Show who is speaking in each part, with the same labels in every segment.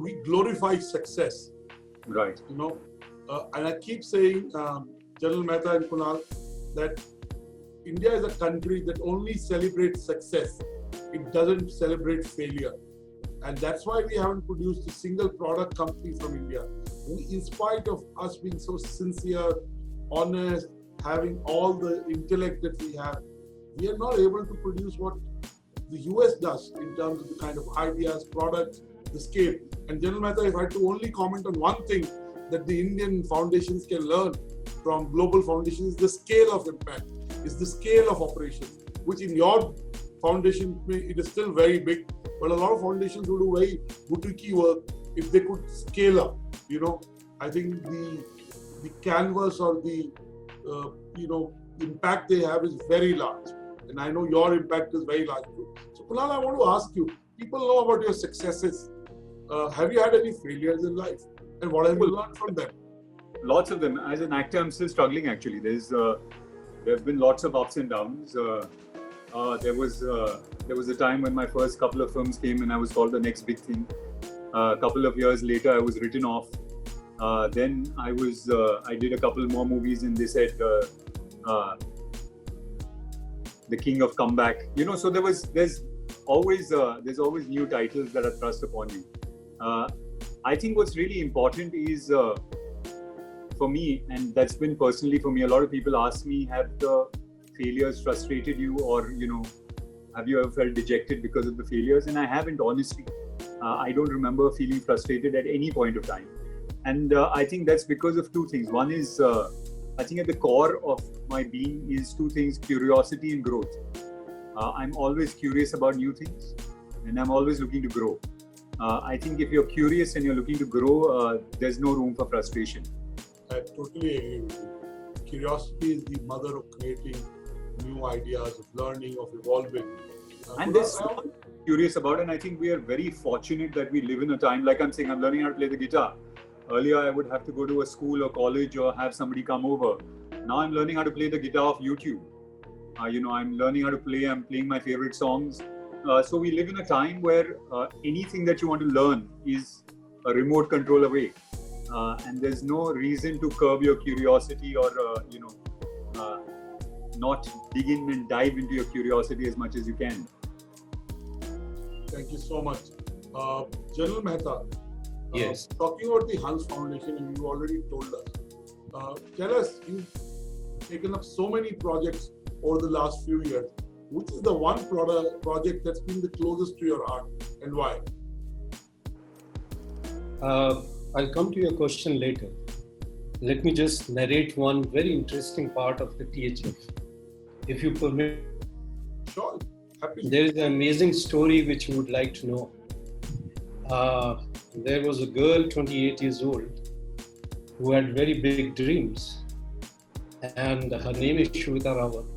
Speaker 1: we glorify success.
Speaker 2: Right.
Speaker 1: And I keep saying, General Mehta and Kunal, that India is a country that only celebrates success. It doesn't celebrate failure. And that's why we haven't produced a single product company from India. In spite of us being so sincere, honest, having all the intellect that we have, we are not able to produce what the US does in terms of the kind of ideas, products, the scale. And General Mehta, if I had to only comment on one thing that the Indian foundations can learn from global foundations, is the scale of impact, is the scale of operations, which in your foundation, it is still very big, but a lot of foundations who do very boutique work, if they could scale up, I think the canvas or the, impact they have is very large. And I know your impact is very large too. So Kunal, I want to ask you, people know about your successes. Have you had any failures in life? And what have you learned from them?
Speaker 2: Lots of them. As an actor, I'm still struggling actually. There have been lots of ups and downs. There was a time when my first couple of films came and I was called the next big thing. A couple of years later, I was written off. Then I did a couple more movies and they said, the king of comeback. So there's always new titles that are thrust upon you. I think what's really important is, for me, and that's been personally for me, a lot of people ask me, have the failures frustrated you, or have you ever felt dejected because of the failures? And I haven't, honestly. I don't remember feeling frustrated at any point of time. And I think that's because of two things. One is, I think at the core of my being is two things: curiosity and growth. I'm always curious about new things, and I'm always looking to grow. I think if you're curious and you're looking to grow, there's no room for frustration.
Speaker 1: I totally agree with you. Curiosity is the mother of creating new ideas, of learning, of evolving.
Speaker 2: And there's so much curious about it, and I think we are very fortunate that we live in a time, like I'm saying, I'm learning how to play the guitar. Earlier, I would have to go to a school or college or have somebody come over. Now I'm learning how to play the guitar off YouTube. I'm learning how to play, I'm playing my favorite songs. So we live in a time where anything that you want to learn is a remote control away. And there's no reason to curb your curiosity or, not dig in and dive into your curiosity as much as you can.
Speaker 1: Thank you so much. General Mehta,
Speaker 3: yes.
Speaker 1: Talking about the Hans Foundation, and you already told us, tell us, you've taken up so many projects over the last few years. Which is the one project that's been the closest to your heart, and why?
Speaker 3: I'll come to your question later. Let me just narrate one very interesting part of the THF, if you permit.
Speaker 1: Sure, happy.
Speaker 3: There is an amazing story which you would like to know. There was a girl, 28 years old, who had very big dreams, and her name is Shweta Rawat.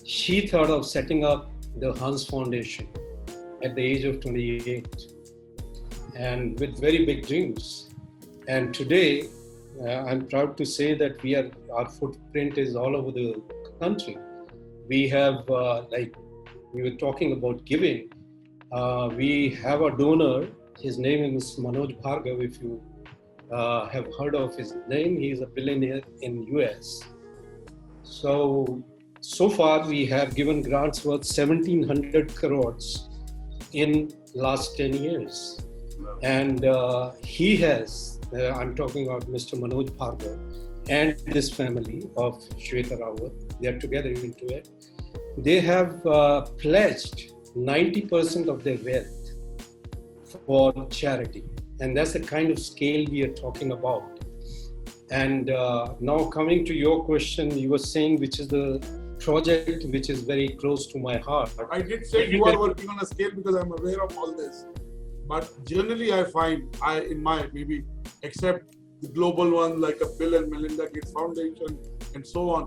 Speaker 3: She thought of setting up the Hans Foundation at the age of 28, and with very big dreams. And today, I'm proud to say that our footprint is all over the country. We have, like we were talking about giving, we have a donor. His name is Manoj Bhargav. If you have heard of his name, he is a billionaire in US. So far, we have given grants worth 1,700 crores in last 10 years. And he has, I'm talking about Mr. Manoj Bhargav and his family of Shweta Rawat, they are together into it. They have pledged 90% of their wealth for charity. And that's the kind of scale we are talking about. And now coming to your question, you were saying which is the project which is very close to my heart.
Speaker 1: I did say you are working on a scale because I'm aware of all this. But generally I find, maybe except the global one like a Bill and Melinda Gates Foundation and so on,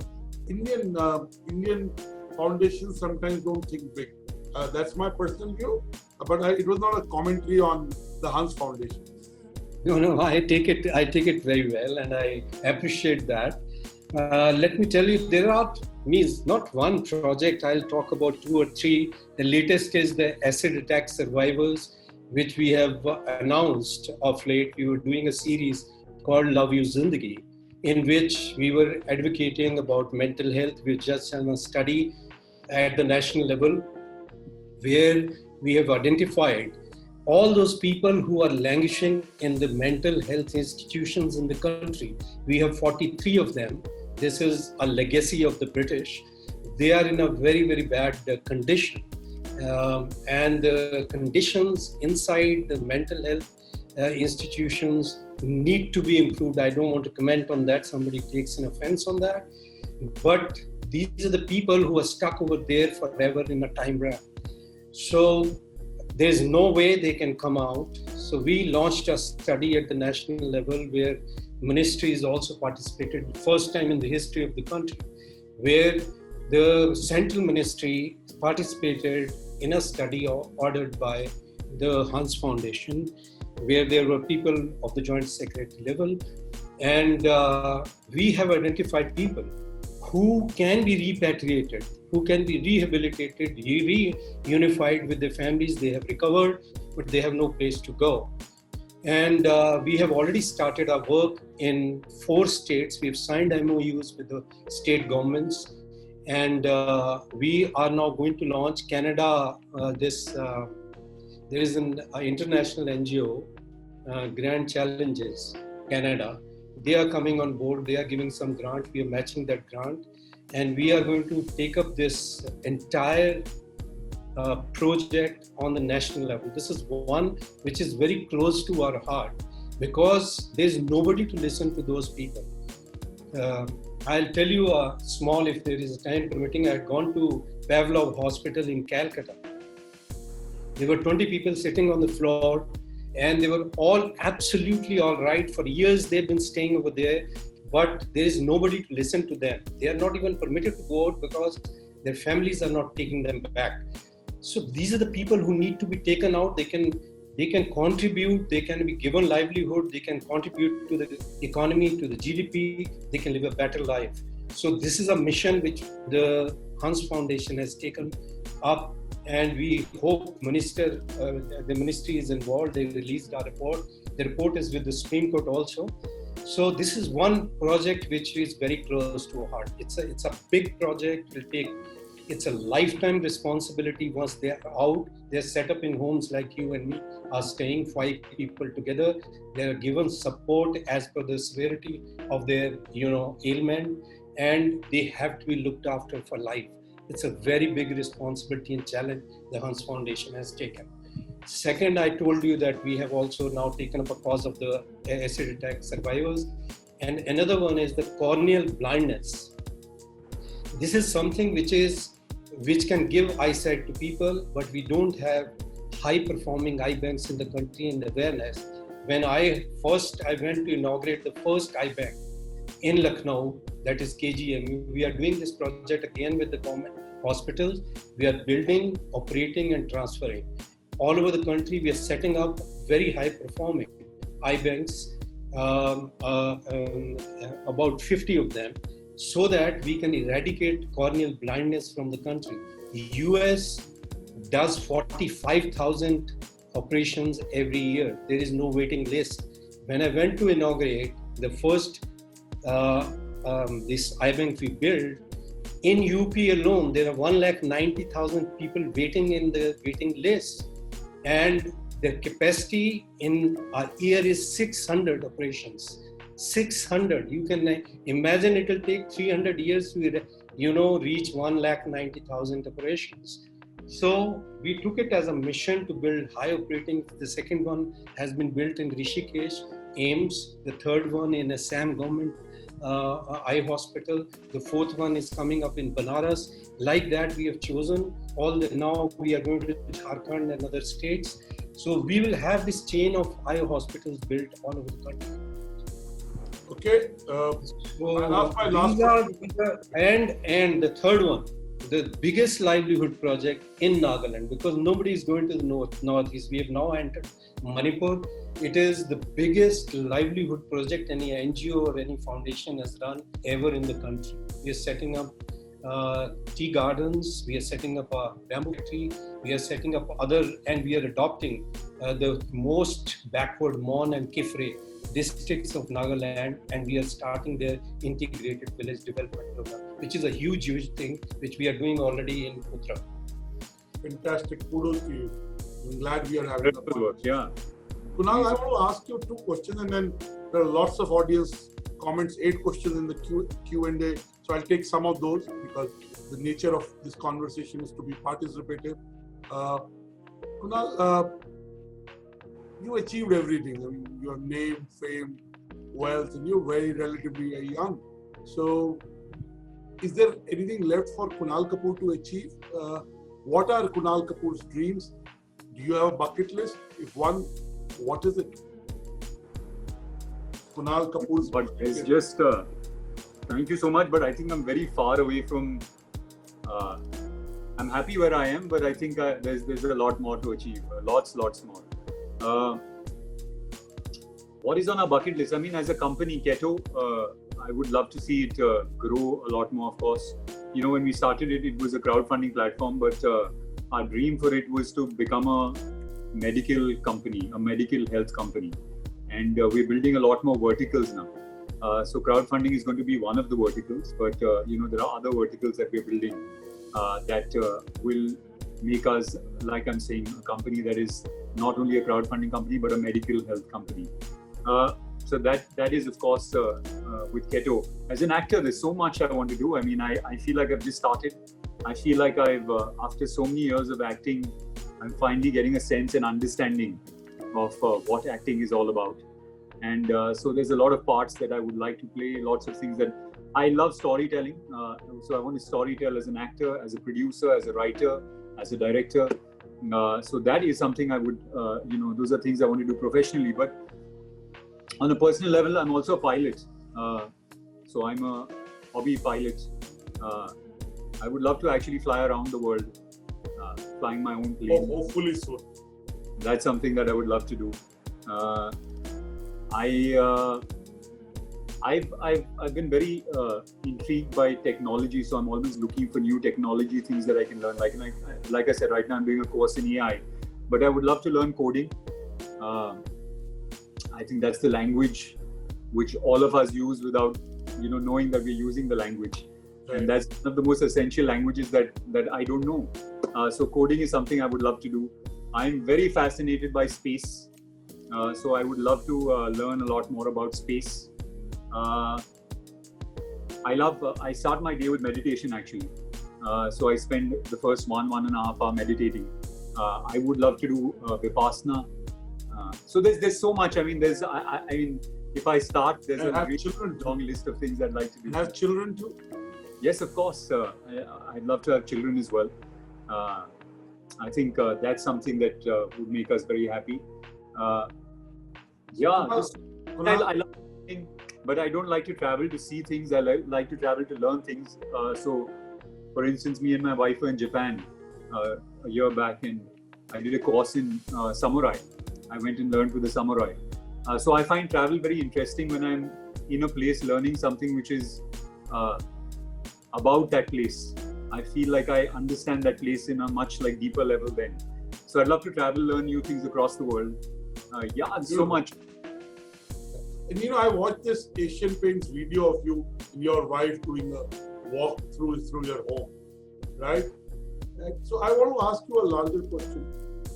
Speaker 1: Indian foundations sometimes don't think big. That's my personal view, but it was not a commentary on the Hans Foundation.
Speaker 3: No, I take it very well, and I appreciate that. Let me tell you, there are not one project. I'll talk about two or three. The latest is the acid attack survivors. which we have announced of late. We were doing a series called Love You Zindagi, in which we were advocating about mental health. We just done a study at the national level where we have identified all those people who are languishing in the mental health institutions in the country. We have 43 of them. This is a legacy of the British. They are in a very, very bad condition. And the conditions inside the mental health institutions need to be improved. I don't want to comment on that. Somebody takes an offense on that. But these are the people who are stuck over there forever in a time wrap. So there's no way they can come out. So we launched a study at the national level where ministries also participated, the first time in the history of the country, where the central ministry participated in a study ordered by the Hans Foundation, where there were people of the Joint Secretary level. And we have identified people who can be repatriated, who can be rehabilitated, reunified with their families. They have recovered, but they have no place to go. And we have already started our work in 4 states. We have signed MOUs with the state governments. And we are now going to launch Canada. There is an international NGO, Grand Challenges Canada. They are coming on board. They are giving some grant. We are matching that grant. And we are going to take up this entire project on the national level. This is one which is very close to our heart because there's nobody to listen to those people. I'll tell you a small, if there is time permitting, I had gone to Pavlov Hospital in Calcutta. There were 20 people sitting on the floor and they were all absolutely all right. For years they've been staying over there, but there is nobody to listen to them. They are not even permitted to go out because their families are not taking them back. So these are the people who need to be taken out. They can contribute, they can be given livelihood, they can contribute to the economy, to the GDP, they can live a better life. So this is a mission which the Hans Foundation has taken up, and we hope the ministry is involved. They released our report. The report is with the Supreme Court also. So this is one project which is very close to our heart. It's a big project. It's a lifetime responsibility. Once they are out, they're set up in homes like you and me are staying, 5 people together. They are given support as per the severity of their ailment, and they have to be looked after for life. It's a very big responsibility and challenge the Hans Foundation has taken. Second, I told you that we have also now taken up a cause of the acid attack survivors. And another one is the corneal blindness. This is something which can give eyesight to people, but we don't have high-performing eye banks in the country and awareness. When I went to inaugurate the first eye bank in Lucknow, that is KGMU. We are doing this project again with the government hospitals. We are building, operating, and transferring. All over the country, we are setting up very high-performing eye banks, about 50 of them, so that we can eradicate corneal blindness from the country. The US does 45,000 operations every year. There is no waiting list. When I went to inaugurate the first this eye bank we built, in UP alone, there are 190,000 people waiting in the waiting list. And the capacity in our year is 600 operations. 600. You can imagine it will take 300 years to reach 190,000 operations. So we took it as a mission to build high operating. The second one has been built in Rishikesh, AIMS. The third one in Assam government eye hospital. The fourth one is coming up in Banaras. Like that, we have chosen now we are going to Jharkhand and other states. So we will have this chain of eye hospitals built all over the country.
Speaker 1: Okay.
Speaker 3: And the third one, the biggest livelihood project in Nagaland, because nobody is going to the northeast. We have now entered Manipur. It is the biggest livelihood project any NGO or any foundation has done ever in the country. We are setting up tea gardens, we are setting up a bamboo tree, we are setting up and we are adopting the most backward Mon and Kifre districts of Nagaland, and we are starting their integrated village development program, which is a huge thing, which we are doing already in Batra.
Speaker 1: Fantastic. Kudos to you. I'm glad we are having a
Speaker 2: work. Yeah.
Speaker 1: Kunal, I want to ask you 2 questions, and then there are lots of audience comments, 8 questions in the Q&A. So I'll take some of those because the nature of this conversation is to be participative. Kunal, you achieved everything. I mean, your name, fame, wealth, and you're very relatively young. So is there anything left for Kunal Kapoor to achieve? What are Kunal Kapoor's dreams? Do you have a bucket list? If one, what is it? Kunal Kapoor's
Speaker 2: But it's just, thank you so much, but I think I'm very far away from, I'm happy where I am, but I think there's a lot more to achieve, lots more. What is on our bucket list? I mean, as a company, Ketto, I would love to see it grow a lot more, of course. You know, when we started it, it was a crowdfunding platform, but our dream for it was to become a medical company, a medical health company. And we're building a lot more verticals now. So crowdfunding is going to be one of the verticals, but you know, there are other verticals that we're building that will make us, like I'm saying, a company that is not only a crowdfunding company, but a medical health company. So that is, of course, with Ketto. As an actor, there's so much I want to do. I mean, I feel like I've just started. I feel like I've, after so many years of acting, I'm finally getting a sense and understanding of what acting is all about. And so there's a lot of parts that I would like to play, lots of things that I love storytelling. So I want to storytell as an actor, as a producer, as a writer, as a director. So that is something I would, you know, those are things I want to do professionally. But on a personal level, I'm also a pilot. So I'm a hobby pilot. I would love to actually fly around the world, flying my own plane.
Speaker 1: Oh, hopefully so.
Speaker 2: That's something that I would love to do. I've been very intrigued by technology, so I'm always looking for new technology things that I can learn. Like I said, right now I'm doing a course in AI, but I would love to learn coding. I think that's the language which all of us use without, you know, knowing that we're using the language. Right. And that's one of the most essential languages that I don't know. So coding is something I would love to do. I'm very fascinated by space. So I would love to learn a lot more about space. I start my day with meditation actually. So I spend the first 1.5 hour meditating. I would love to do Vipassana. So there's so much. I mean, I mean, if I start, there's a really long list of things I'd like to do.
Speaker 1: Have children too?
Speaker 2: Yes, of course. I'd love to have children as well. I think that's something that would make us very happy. I love things, but I don't like to travel to see things. I like to travel to learn things. So, for instance, me and my wife were in Japan a year back, and I did a course in samurai. I went and learned with the samurai. So I find travel very interesting when I'm in a place learning something which is about that place. I feel like I understand that place in a much deeper level then. So I'd love to travel, learn new things across the world. So much.
Speaker 1: And you know, I watched this Asian Paints video of you and your wife doing a walk through your home, right? So I want to ask you a larger question.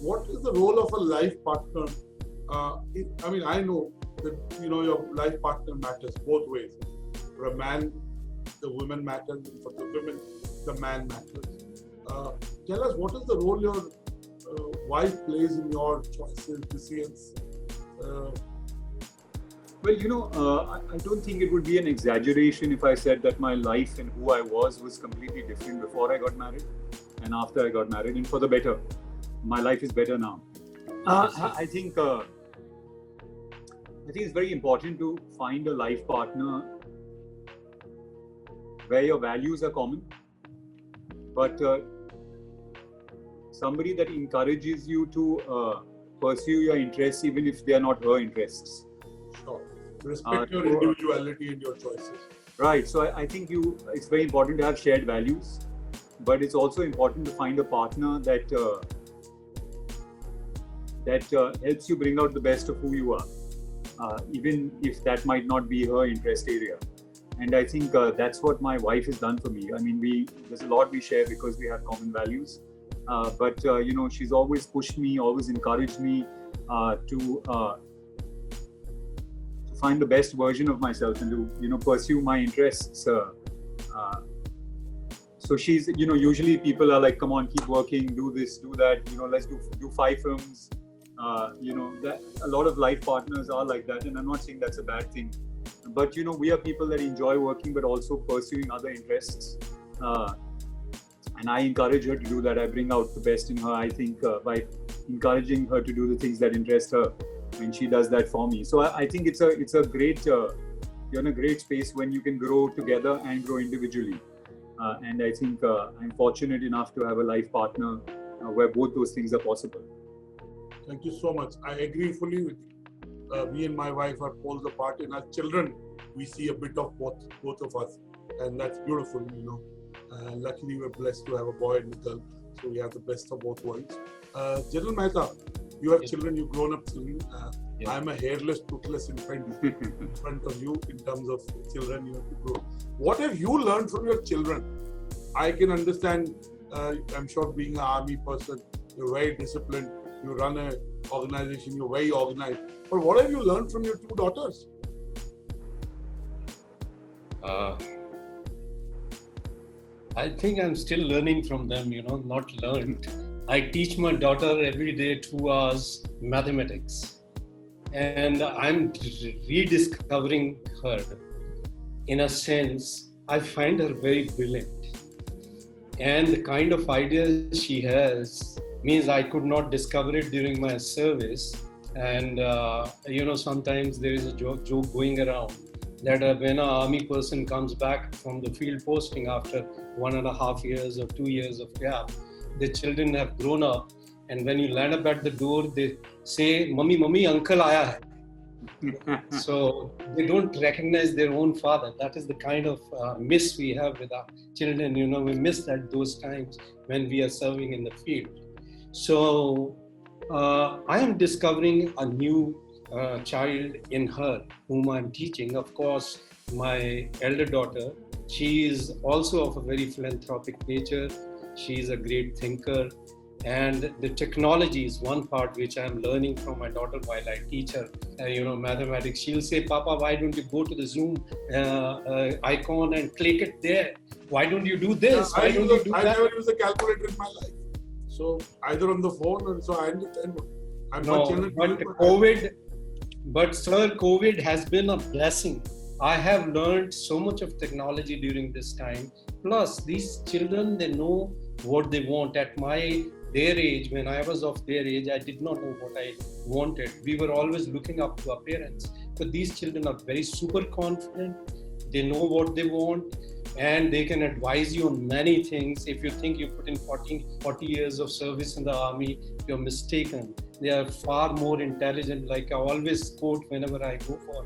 Speaker 1: What is the role of a life partner? I mean, I know that, you know, your life partner matters both ways. For a man, the woman matters. For the women, the man matters. Tell us, what is the role your wife plays in your choices, decisions?
Speaker 2: Well, you know, I don't think it would be an exaggeration if I said that my life and who I was completely different before I got married and after I got married, and for the better. My life is better now. I think it's very important to find a life partner where your values are common, but somebody that encourages you to pursue your interests even if they are not her interests.
Speaker 1: Sure. Respect your individuality and your choices.
Speaker 2: Right. So I think it's very important to have shared values, but it's also important to find a partner that that helps you bring out the best of who you are, even if that might not be her interest area. And I think that's what my wife has done for me. I mean, there's a lot we share because we have common values. But she's always pushed me, always encouraged me to find the best version of myself and to pursue my interests. So she's usually people are like, come on, keep working, do this, do that. Let's do 5 films. That a lot of life partners are like that, and I'm not saying that's a bad thing. But we are people that enjoy working, but also pursuing other interests. And I encourage her to do that. I bring out the best in her, I think, by encouraging her to do the things that interest her, and she does that for me. So I think it's a great, you're in a great space when you can grow together and grow individually. And I think I'm fortunate enough to have a life partner where both those things are possible.
Speaker 1: Thank you so much. I agree fully with you. Me and my wife are poles apart. In our children, we see a bit of both of us, and that's beautiful. Luckily, we're blessed to have a boy and a girl, so we have the best of both worlds. General Mehta, you have children, you've grown up children. I'm a hairless, toothless infant in front of you in terms of children you have to grow. What have you learned from your children? I can understand, I'm sure being an army person, you're very disciplined, you run an organization, you're very organized. But what have you learned from your 2 daughters?
Speaker 3: I think I'm still learning from them, not learned. I teach my daughter every day 2 hours mathematics. And I'm rediscovering her. In a sense, I find her very brilliant. And the kind of ideas she has means I could not discover it during my service. And, sometimes there is a joke going around that when an army person comes back from the field posting after 1.5 years or 2 years of gap, the children have grown up, and when you land up at the door, they say, "Mummy, uncle aaya hai." So they don't recognize their own father. That is the kind of miss we have with our children. We miss those times when we are serving in the field. So I am discovering a new child in her, whom I'm teaching. Of course, my elder daughter, she is also of a very philanthropic nature. She is a great thinker. And the technology is one part which I'm learning from my daughter while I teach her, mathematics. She'll say, "Papa, why don't you go to the Zoom icon and click it there? Why don't you do this? Why don't you do that?" I
Speaker 1: never used a calculator in my life. So either on the phone, or so I understand.
Speaker 3: But sir, COVID has been a blessing. I have learned so much of technology during this time. Plus, these children, they know what they want. At their age, when I was of their age, I did not know what I wanted. We were always looking up to our parents. But these children are very super confident. They know what they want, and they can advise you on many things. If you think you put in 40 years of service in the army, you're mistaken. They are far more intelligent. Like I always quote whenever I go for,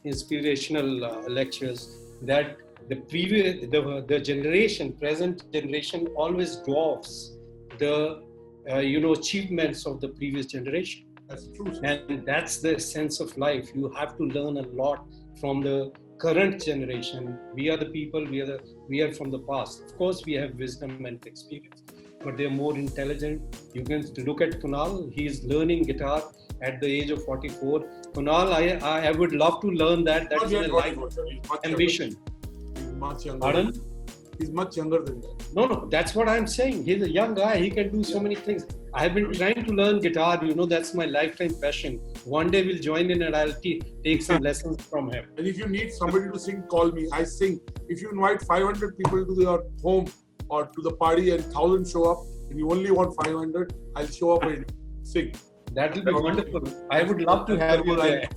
Speaker 3: inspirational lectures, that the present generation always dwarfs the achievements of the previous generation.
Speaker 1: That's true.
Speaker 3: And that's the sense of life. You have to learn a lot from the current generation. We are the people, we are from the past. Of course, we have wisdom and experience, but they're more intelligent. You can look at Kunal. He is learning guitar at the age of 44. Kunal, I would love to learn that. That's my life ambition.
Speaker 1: He's much younger.
Speaker 3: Pardon?
Speaker 1: He's much younger than that.
Speaker 3: No, that's what I'm saying. He's a young guy. He can do so many things. I have been trying to learn guitar. That's my lifetime passion. One day we'll join in and I'll take some lessons from him.
Speaker 1: And if you need somebody to sing, call me. I sing. If you invite 500 people to your home or to the party and 1,000 show up, and you only want 500, I'll show up and sing.
Speaker 3: That will be wonderful. I would love to have you there.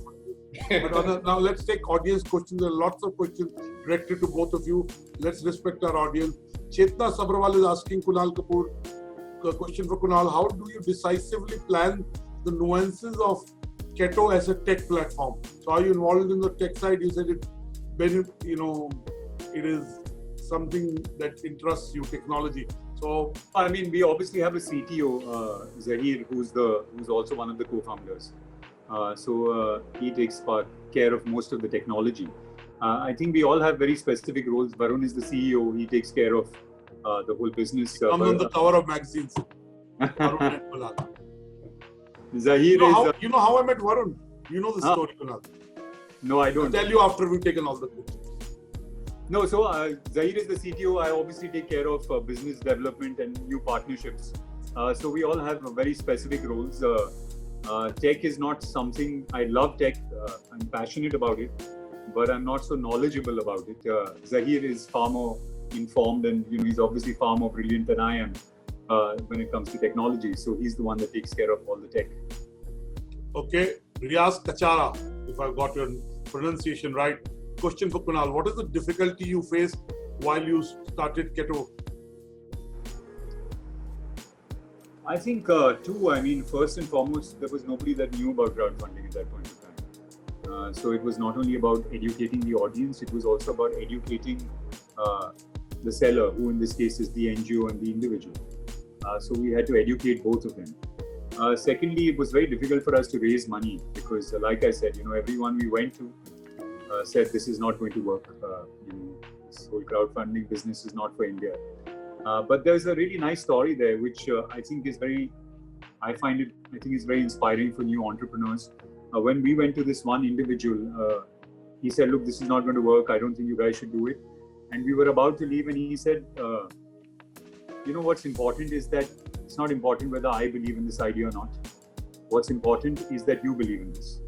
Speaker 1: But now let's take audience questions. There are lots of questions directed to both of you. Let's respect our audience. Chetna Sabrawal is asking Kunal Kapoor, a question for Kunal. How do you decisively plan the nuances of Ketto as a tech platform? So are you involved in the tech side? You said it is something that interests you, technology. So,
Speaker 2: I mean, we obviously have a CTO, Zahir, who's also one of the co-founders. He takes care of most of the technology. I think we all have very specific roles. Varun is the CEO. He takes care of the whole business.
Speaker 1: comes on the cover of magazines. Varun and Kunal.
Speaker 2: Zahir
Speaker 1: you know how I met Varun? You know the story, Kunal.
Speaker 2: No, I don't.
Speaker 1: I'll tell you after we've taken all the questions.
Speaker 2: No, so Zahir is the CTO. I obviously take care of business development and new partnerships. So we all have very specific roles. Tech is not something, I love tech. I'm passionate about it, but I'm not so knowledgeable about it. Zahir is far more informed, and he's obviously far more brilliant than I am when it comes to technology. So he's the one that takes care of all the tech.
Speaker 1: Okay, Riaz Kachara, if I've got your pronunciation right. Question for Kunal: what is the difficulty you faced while you started Ketto?
Speaker 2: I think two. I mean, first and foremost, there was nobody that knew about crowdfunding at that point in time. So it was not only about educating the audience; it was also about educating the seller, who in this case is the NGO and the individual. So we had to educate both of them. Secondly, it was very difficult for us to raise money because, like I said, everyone we went to said this is not going to work. This whole crowdfunding business is not for India. But there's a really nice story there, which I think is very inspiring for new entrepreneurs. When we went to this one individual, he said, look, this is not going to work. I don't think you guys should do it. And we were about to leave, and he said, what's important is that it's not important whether I believe in this idea or not. What's important is that you believe in this.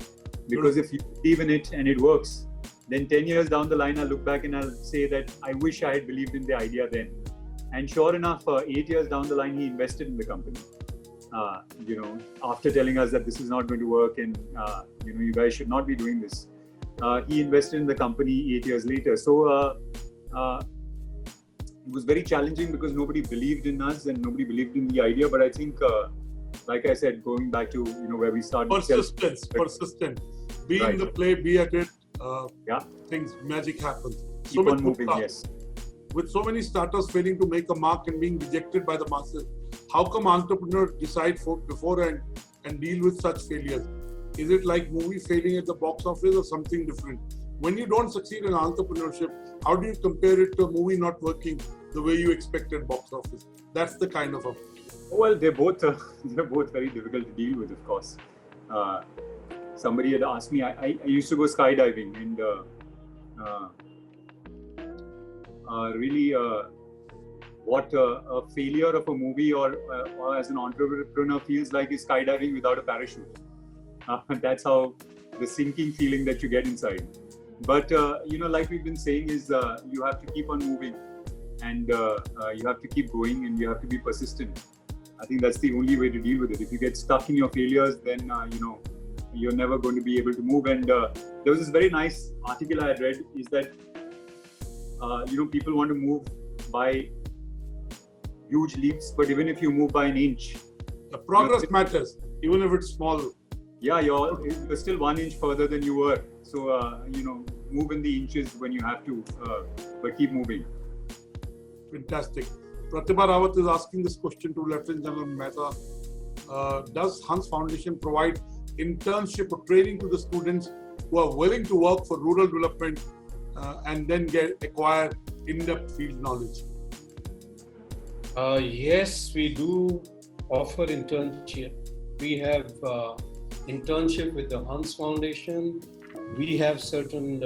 Speaker 2: Because if you believe in it and it works, then 10 years down the line, I'll look back and I'll say that I wish I had believed in the idea then. And sure enough, 8 years down the line, he invested in the company. After telling us that this is not going to work and, you guys should not be doing this. He invested in the company 8 years later. So it was very challenging because nobody believed in us and nobody believed in the idea. But I think, like I said, going back to where we started.
Speaker 1: Persistent. Be in the play, be at it. Things, magic happens.
Speaker 2: Keep on moving, yes.
Speaker 1: With so many startups failing to make a mark and being rejected by the masses, how come entrepreneurs decide beforehand and deal with such failures? Is it like movie failing at the box office or something different? When you don't succeed in entrepreneurship, how do you compare it to a movie not working the way you expected box office? That's the kind of a...
Speaker 2: Well, they're both very difficult to deal with, of course. Somebody had asked me, I used to go skydiving, and what a failure of a movie or as an entrepreneur feels like is skydiving without a parachute. That's how the sinking feeling that you get inside. But like we've been saying, is you have to keep on moving, and you have to keep going, and you have to be persistent. I think that's the only way to deal with it. If you get stuck in your failures, then you're never going to be able to move. And there was this very nice article I had read, is that people want to move by huge leaps, but even if you move by an inch,
Speaker 1: the progress matters, even if it's small.
Speaker 2: Yeah, you're still 1 inch further than you were. So move in the inches when you have to, but keep moving.
Speaker 1: Fantastic. Pratibha Rawat is asking this question to Lieutenant General Mehta. Does Hans Foundation provide internship or training to the students who are willing to work for rural development and then acquire in-depth field knowledge?
Speaker 3: Yes, we do offer internship. We have internship with the Hans Foundation. We have certain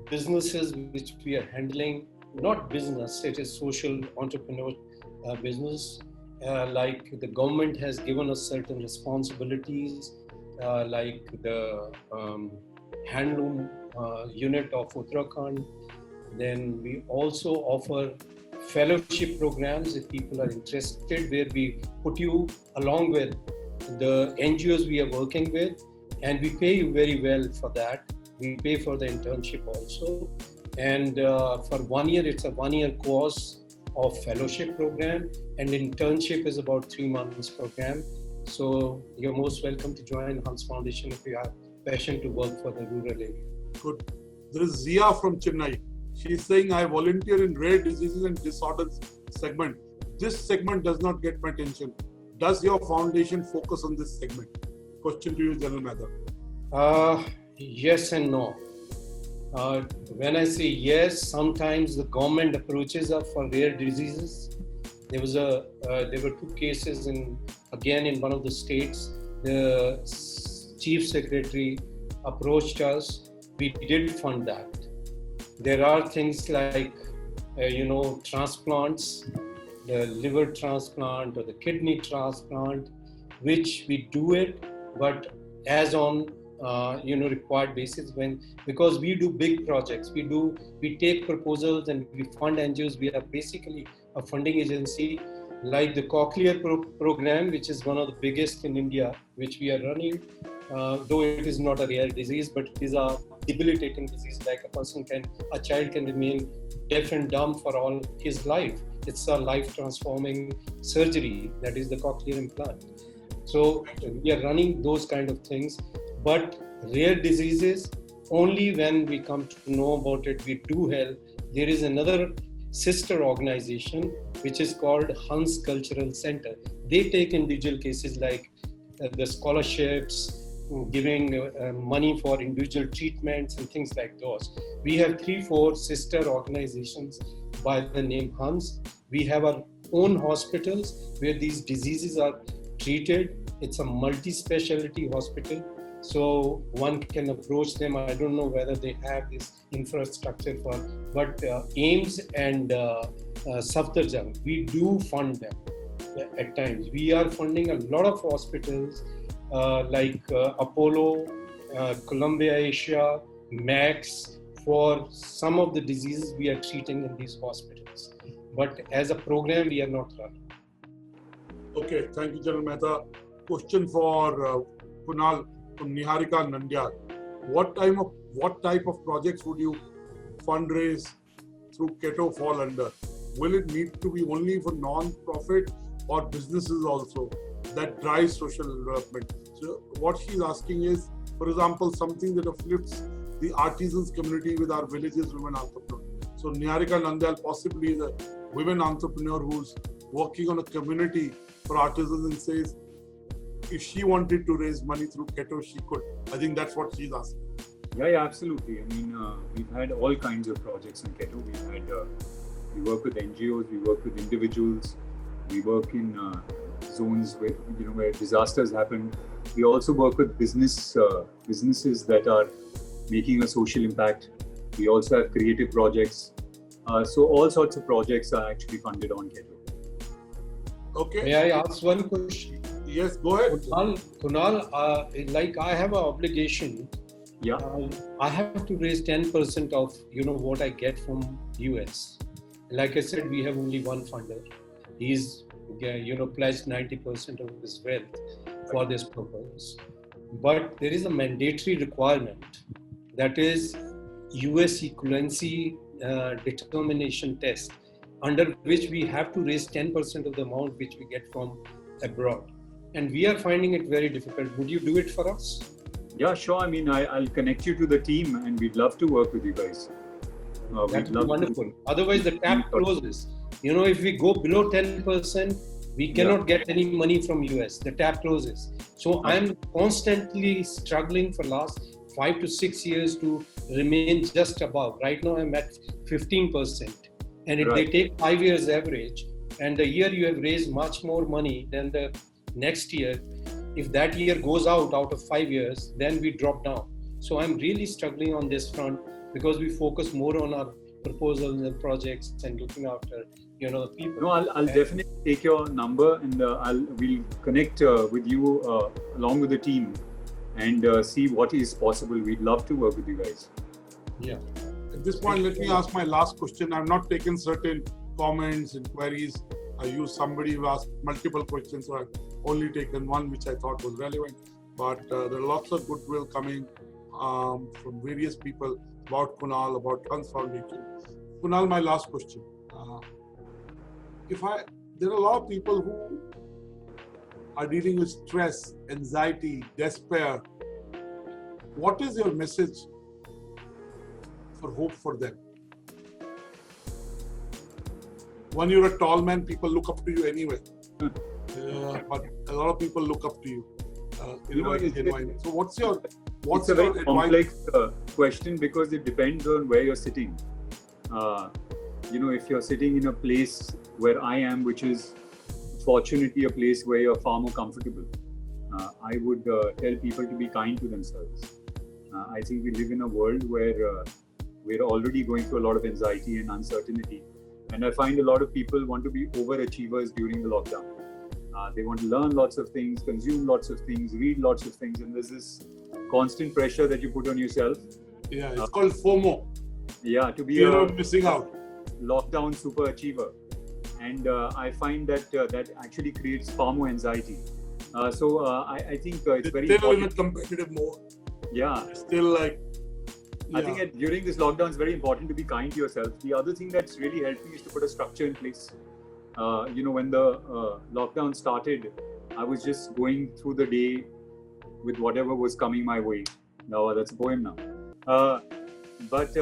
Speaker 3: businesses which we are handling. Not business, it is social entrepreneur business. Like the government has given us certain responsibilities, like the handloom unit of Uttarakhand. Then we also offer fellowship programs if people are interested, where we put you along with the NGOs we are working with, and we pay you very well for that. We pay for the internship also. And for 1 year, it's a 1 year course of fellowship program, and internship is about 3 months program. So you're most welcome to join Hans Foundation if you have passion to work for the rural area.
Speaker 1: Good. There is Zia from Chennai. She's saying, I volunteer in rare diseases and disorders segment. this segment does not get my attention. Does your foundation focus on this segment? Question to you, General Mehta.
Speaker 3: Yes and no. When I say yes, sometimes the government approaches us for rare diseases. There were two cases in one of the states. The chief secretary approached us. We did fund that. There are things like, transplants, the liver transplant or the kidney transplant, which we do it, but as on required basis, because we do big projects, we take proposals and we fund NGOs. We are basically a funding agency, like the cochlear program, which is one of the biggest in India, which we are running. Though it is not a rare disease, but it is a debilitating disease. Like a child can remain deaf and dumb for all his life. It's a life-transforming surgery, that is the cochlear implant. So we are running those kind of things. But rare diseases, only when we come to know about it, we do help. There is another sister organization which is called Hans Cultural Center. They take individual cases like the scholarships, giving money for individual treatments and things like those. We have 3-4 sister organizations by the name Hans. We have our own hospitals where these diseases are treated. It's a multi-specialty hospital. So one can approach them. I don't know whether they have this infrastructure but AIMS and Safdarjung, we do fund them at times. We are funding a lot of hospitals like Apollo, Columbia Asia, Max, for some of the diseases we are treating in these hospitals. But as a program, we are not running.
Speaker 1: Okay, thank you, General Mehta. Question for Kunal from Niharika Nandyal. What type of projects would you fundraise through Ketto fall under? Will it need to be only for non-profit or businesses also that drive social development? So what she's asking is, for example, something that uplifts the artisans community with our villages women entrepreneurs. So Niharika Nandyal possibly is a women entrepreneur who's working on a community for artisans and says, if she wanted to raise money through Ketto, she could. I think that's what she's asking.
Speaker 2: Yeah, absolutely. I mean, we've had all kinds of projects in Ketto. We work with NGOs, we work with individuals, we work in zones where disasters happen. We also work with businesses that are making a social impact. We also have creative projects. So all sorts of projects are actually funded on Ketto.
Speaker 1: Okay.
Speaker 3: May I ask one question?
Speaker 1: Yes, go ahead.
Speaker 3: Kunal, like I have an obligation.
Speaker 2: Yeah.
Speaker 3: I have to raise 10% of what I get from US. Like I said, we have only one funder. He's pledged 90% of his wealth for this purpose. But there is a mandatory requirement, that is US equivalency determination test, under which we have to raise 10% of the amount which we get from abroad. And we are finding it very difficult. Would you do it for us?
Speaker 2: Yeah, sure. I mean, I'll connect you to the team and we'd love to work with you guys.
Speaker 3: That would be wonderful. Otherwise, the tap closes. If we go below 10%, we cannot get any money from US. The tap closes. So I'm constantly struggling for last 5 to 6 years to remain just above. Right now, I'm at 15%. And if they take 5 years average, and the year you have raised much more money than the next year, if that year goes out of 5 years, then we drop down. So I'm really struggling on this front because we focus more on our proposals and projects and looking after people.
Speaker 2: No, I'll definitely take your number and we'll connect with you along with the team and see what is possible. We'd love to work with you guys.
Speaker 3: Yeah.
Speaker 1: At this point, let me ask my last question. I've not taken certain comments, inquiries. I used somebody who asked multiple questions, so I've only taken one which I thought was relevant. But there are lots of goodwill coming from various people about Kunal, about Hans Foundation. Kunal, my last question. There are a lot of people who are dealing with stress, anxiety, despair. What is your message for hope for them? When you're a tall man, people look up to you anyway. But a lot of people look up to you. So what's your
Speaker 2: it's a very complex question because it depends on where you're sitting. If you're sitting in a place where I am, which is fortunately a place where you're far more comfortable, I would tell people to be kind to themselves. I think we live in a world where we're already going through a lot of anxiety and uncertainty. And I find a lot of people want to be overachievers during the lockdown. They want to learn lots of things, consume lots of things, read lots of things. And there's this constant pressure that you put on yourself.
Speaker 1: Yeah, it's called FOMO.
Speaker 2: Yeah, to be
Speaker 1: fear of missing out.
Speaker 2: Lockdown super achiever. And I find that that actually creates far more anxiety. So I think it's very
Speaker 1: still
Speaker 2: important.
Speaker 1: in a competitive mode.
Speaker 2: Yeah.
Speaker 1: Still like...
Speaker 2: I think during this lockdown, it's very important to be kind to yourself. The other thing that's really helped me is to put a structure in place. When the lockdown started, I was just going through the day with whatever was coming my way. Now that's a poem now. But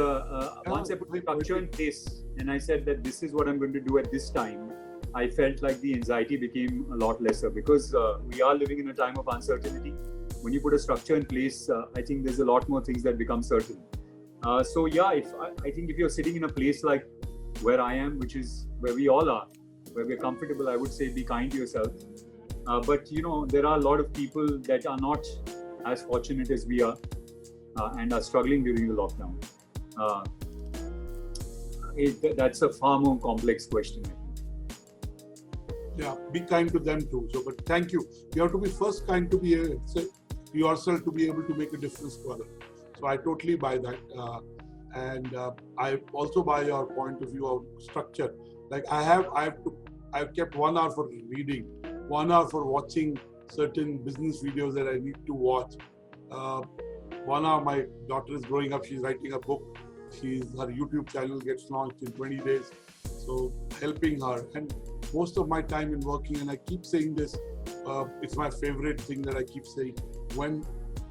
Speaker 2: once I put the structure in place and I said that this is what I'm going to do at this time, I felt like the anxiety became a lot lesser because we are living in a time of uncertainty. When you put a structure in place, I think there's a lot more things that become certain. I think if you're sitting in a place like where I am, which is where we all are, where we're comfortable, I would say be kind to yourself. But there are a lot of people that are not as fortunate as we are and are struggling during the lockdown. That's a far more complex question, I think.
Speaker 1: Yeah, be kind to them too. So, but thank you. You have to be first kind to be yourself to be able to make a difference to others. So I totally buy that, and I also buy your point of view of structure. Like I've kept 1 hour for reading, 1 hour for watching certain business videos that I need to watch. 1 hour, my daughter is growing up, she's writing a book. Her YouTube channel gets launched in 20 days. So helping her, and most of my time in working, and I keep saying this, it's my favorite thing that I keep saying, when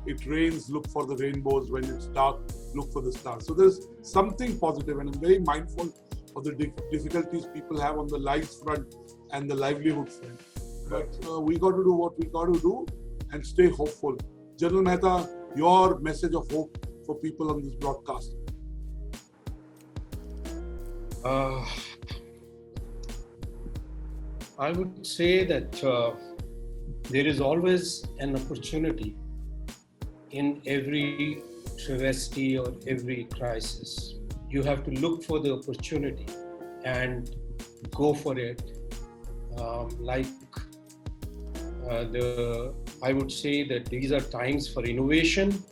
Speaker 1: it rains, look for the rainbows. When it's dark, look for the stars. So there's something positive, and I'm very mindful of the difficulties people have on the lives front and the livelihood front. But we got to do what we got to do and stay hopeful. General Mehta, your message of hope for people on this broadcast.
Speaker 3: I would say that there is always an opportunity in every travesty or every crisis. You have to look for the opportunity and go for it. I would say that these are times for innovation.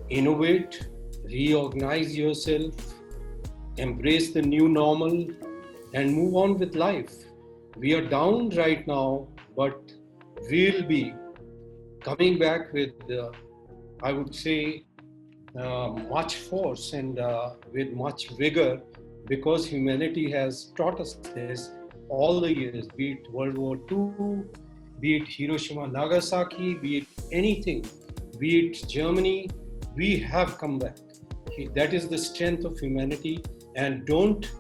Speaker 3: Innovate, reorganize yourself, embrace the new normal, and move on with life. We are down right now, but we'll be coming back with, I would say, much force and with much vigor, because humanity has taught us this all the years, be it World War II, be it Hiroshima, Nagasaki, be it anything, be it Germany, we have come back. That is the strength of humanity. And don't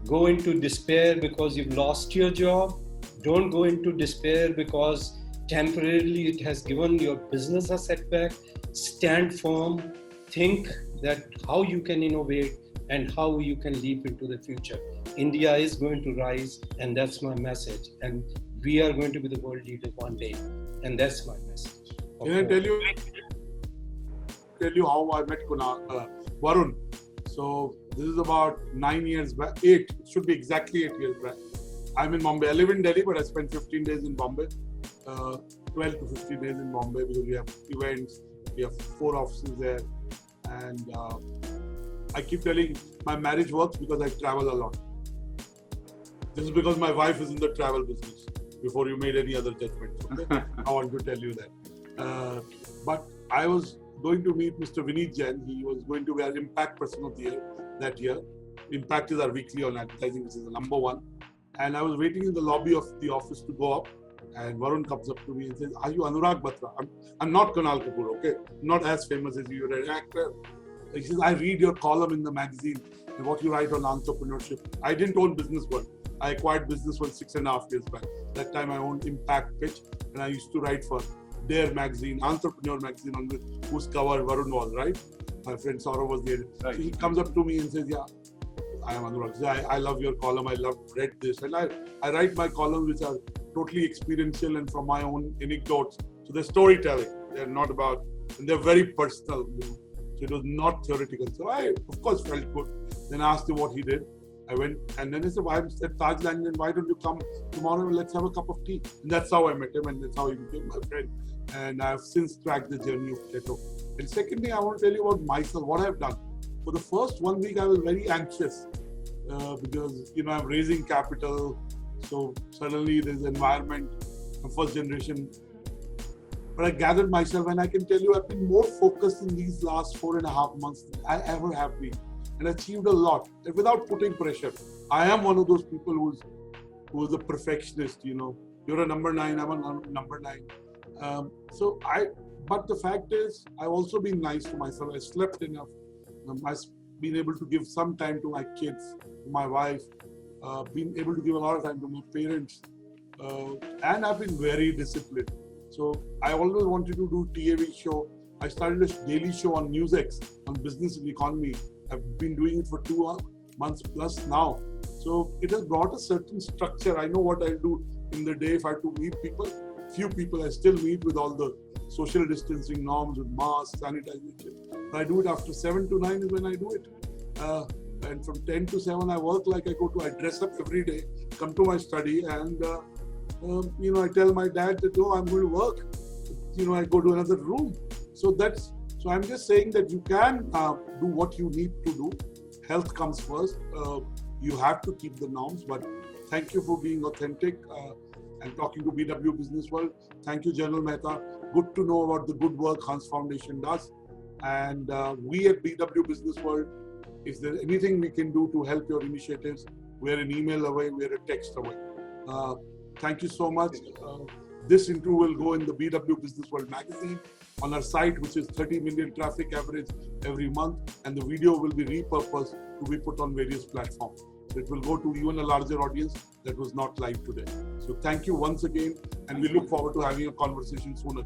Speaker 3: go into despair because you've lost your job. Don't go into despair because temporarily it has given your business a setback. Stand firm. Think that how you can innovate and how you can leap into the future. India is going to rise, and that's my message. And we are going to be the world leaders one day, and that's my message.
Speaker 1: Can I tell you how I met Varun? So this is about 9 years back, 8, it should be exactly 8 years back. I'm in Bombay. I live in Delhi, but I spent 15 days in Bombay, 12 to 15 days in Bombay, because we have events, we have 4 offices there. And I keep telling my marriage works because I travel a lot. This is because my wife is in the travel business, before you made any other judgments. Okay? I want to tell you that. But I was going to meet Mr. Vineet Jain. He was going to be our Impact Person of the Year that year. Impact is our weekly on advertising, which is the number 1. And I was waiting in the lobby of the office to go up, and Varun comes up to me and says, "Are you Anurag Batra?" I'm not Kunal Kapoor, okay? I'm not as famous as you. You're an actor. He says, I read your column in the magazine and what you write on entrepreneurship. I didn't own Businessworld. I acquired Businessworld 6.5 years back. That time I owned Impact Pitch, and I used to write for Dare magazine, Entrepreneur magazine, on whose cover Varun was, right? My friend Saurav was there.
Speaker 2: Right.
Speaker 1: So he comes up to me and says, yeah, I am Anurag. So I love your column. I read this. And I write my columns which are totally experiential and from my own anecdotes. So they're storytelling. They're not about, and they're very personal. So it was not theoretical. So I, of course, felt good. Then I asked him what he did. I went, and then he said, I'm at Taj Langan, why don't you come tomorrow and let's have a cup of tea? And that's how I met him, and that's how he became my friend. And I've since tracked the journey of Ketto. And second thing, I want to tell you about myself, what I've done. For the first 1 week, I was very anxious because, I'm raising capital. So suddenly there's environment, first generation. But I gathered myself, and I can tell you I've been more focused in these last 4.5 months than I ever have been, and achieved a lot without putting pressure. I am one of those people who's a perfectionist. You're a number 9, I'm a number 9. But the fact is, I've also been nice to myself. I slept enough. I've been able to give some time to my kids, to my wife, been able to give a lot of time to my parents, and I've been very disciplined. So I always wanted to do TAV show. I started a daily show on NewsX on business and economy. I've been doing it for 2 months plus now. So it has brought a certain structure. I know what I'll do in the day if I have to meet people. Few people I still meet with all the social distancing norms with masks, sanitization. But I do it after 7 to 9 is when I do it. And from 10 to 7 I work like I dress up every day, come to my study, and I tell my dad that, I'm going to work. I go to another room. So I'm just saying that you can do what you need to do. Health comes first. You have to keep the norms, but thank you for being authentic and talking to BW Businessworld. Thank you, General Mehta. Good to know about the good work Hans Foundation does. And we at BW Businessworld, if there's anything we can do to help your initiatives, we're an email away, we're a text away. Thank you so much. This interview will go in the BW Businessworld magazine on our site, which is 30 million traffic average every month, and the video will be repurposed to be put on various platforms. So it will go to even a larger audience that was not live today. So thank you once again, and we look forward to having a conversation sooner.